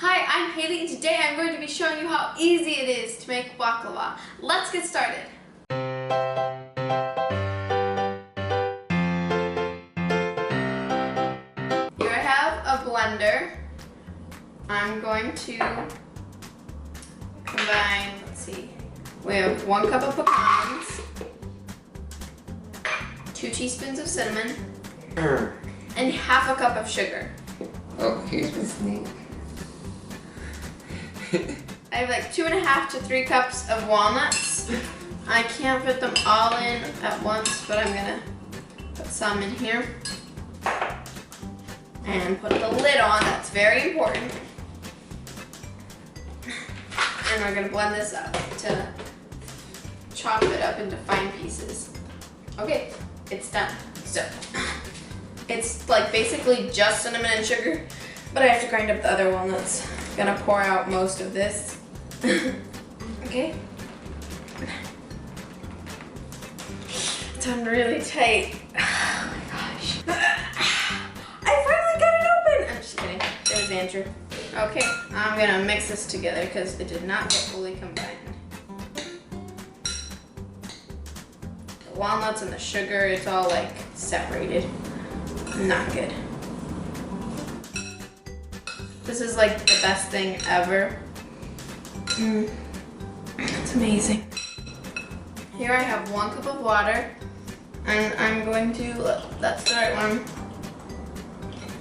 Hi, I'm Haley, and today I'm going to be showing you how easy it is to make baklava. Let's get started. Here I have a blender. I'm going to combine, let's see, we have 1 cup of pecans, 2 teaspoons of cinnamon, and half a cup of sugar. Oh, here's the snake. I have like 2.5 to 3 cups of walnuts. I can't put them all in at once, but I'm gonna put some in here. And put the lid on, that's very important. And we're gonna blend this up to chop it up into fine pieces. Okay, it's done. So, it's like basically just cinnamon and sugar, but I have to grind up the other walnuts. I'm gonna pour out most of this. Okay. It's done really tight. Oh my gosh. I finally got it open! I'm just kidding. It was Andrew. Okay, I'm gonna mix this together because it did not get fully combined. The walnuts and the sugar, it's all like separated. Not good. This is like the best thing ever. It's amazing. Here I have 1 cup of water, and I'm going to, that's the right one.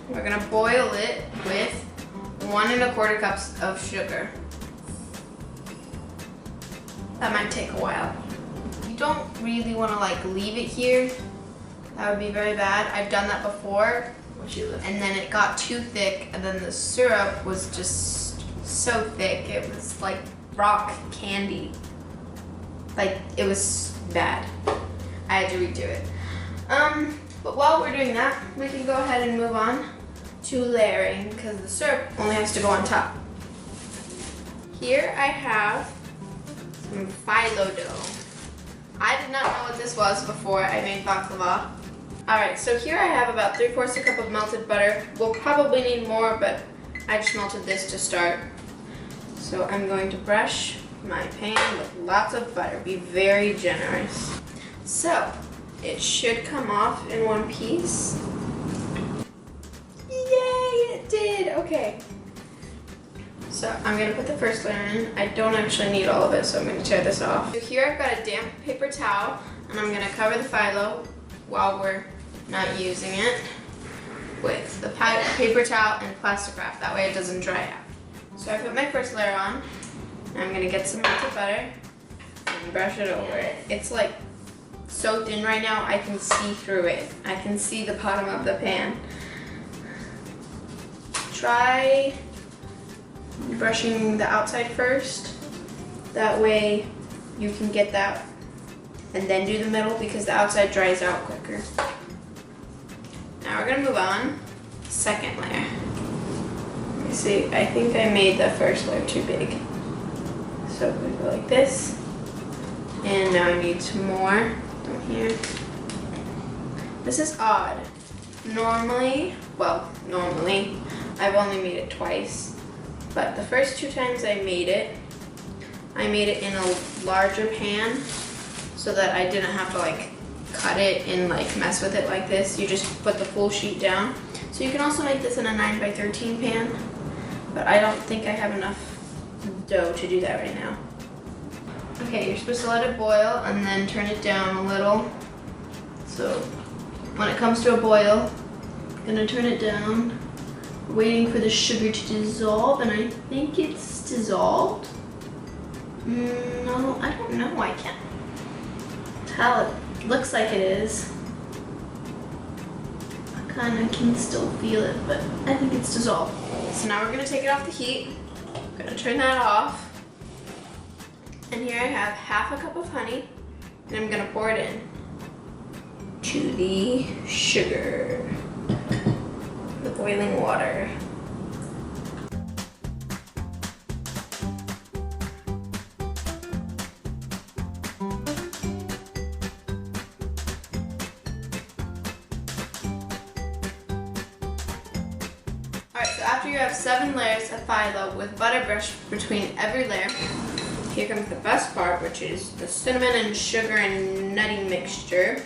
We're gonna boil it with 1 1/4 cups of sugar. That might take a while. You don't really want to like leave it here. That would be very bad. I've done that before. And then it got too thick, and then the syrup was just so thick. It was like rock candy. Like, it was bad. I had to redo it. But while we're doing that, we can go ahead and move on to layering, because the syrup only has to go on top. Here I have some Phyllo Dough. I did not know what this was before I made baklava. Alright, so here I have about 3/4 a cup of melted butter. We'll probably need more, but I just melted this to start. So I'm going to brush my pan with lots of butter. Be very generous. So, it should come off in one piece. Yay, it did! Okay. So I'm going to put the first layer in. I don't actually need all of it, so I'm going to tear this off. So here I've got a damp paper towel, and I'm going to cover the phyllo while we're not using it with the paper towel and plastic wrap. That way it doesn't dry out. So I put my first layer on. I'm going to get some melted butter and brush it over it. It's like so thin right now, I can see through it. I can see the bottom of the pan. Try brushing the outside first. That way you can get that, and then do the middle because the outside dries out quicker. Now we're gonna move on. Second layer. Let me see, I think I made the first layer too big. So we go like this. And now I need some more down here. This is odd. Normally, I've only made it twice. But the first 2 times I made it in a larger pan so that I didn't have to like cut it and like mess with it like this. You just put the full sheet down. So you can also make this in a 9x13 pan, but I don't think I have enough dough to do that right now. Okay, you're supposed to let it boil and then turn it down a little. So when it comes to a boil, I'm gonna turn it down, waiting for the sugar to dissolve, and I think it's dissolved. No, I don't know, I can't tell. It looks like it is. I kind of can still feel it, but I think it's dissolved. So now we're gonna take it off the heat. I'm gonna turn that off. And here I have half a cup of honey, and I'm gonna pour it in to the sugar, the boiling water. Alright, so after you have 7 layers of phyllo with butter brushed between every layer, here comes the best part, which is the cinnamon and sugar and nutty mixture.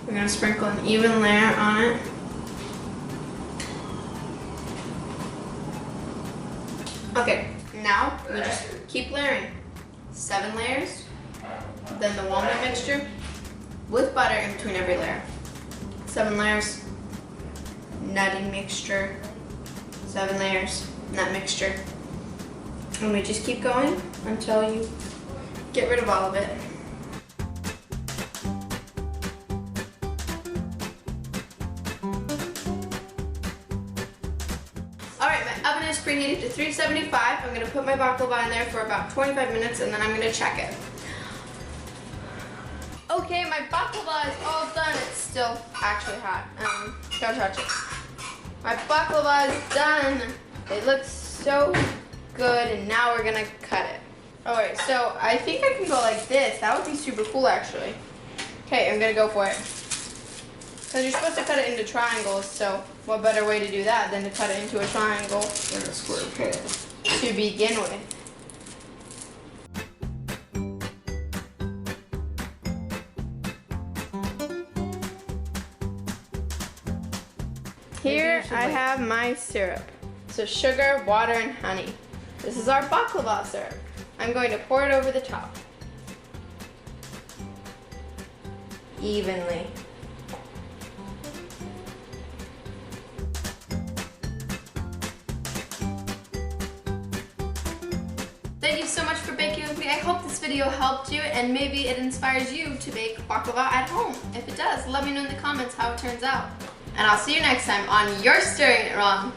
We're going to sprinkle an even layer on it. Okay, now we just keep layering. 7 layers, then the walnut mixture with butter in between every layer. 7 layers, nutty mixture, 7 layers, nut mixture. And we just keep going until you get rid of all of it. Alright, my oven is preheated to 375. I'm going to put my baklava in there for about 25 minutes and then I'm going to check it. Okay, my baklava is all done. It's still actually hot. Don't touch it. My baklava is done. It looks so good, and now we're gonna cut it. Alright, so I think I can go like this. That would be super cool, actually. Okay, I'm gonna go for it. Because you're supposed to cut it into triangles, so what better way to do that than to cut it into a triangle? And a square pan. To begin with. Here I have my syrup. So sugar, water, and honey. This is our baklava syrup. I'm going to pour it over the top. Evenly. Thank you so much for baking with me. I hope this video helped you and maybe it inspires you to bake baklava at home. If it does, let me know in the comments how it turns out. And I'll see you next time on You're Stirring It Wrong.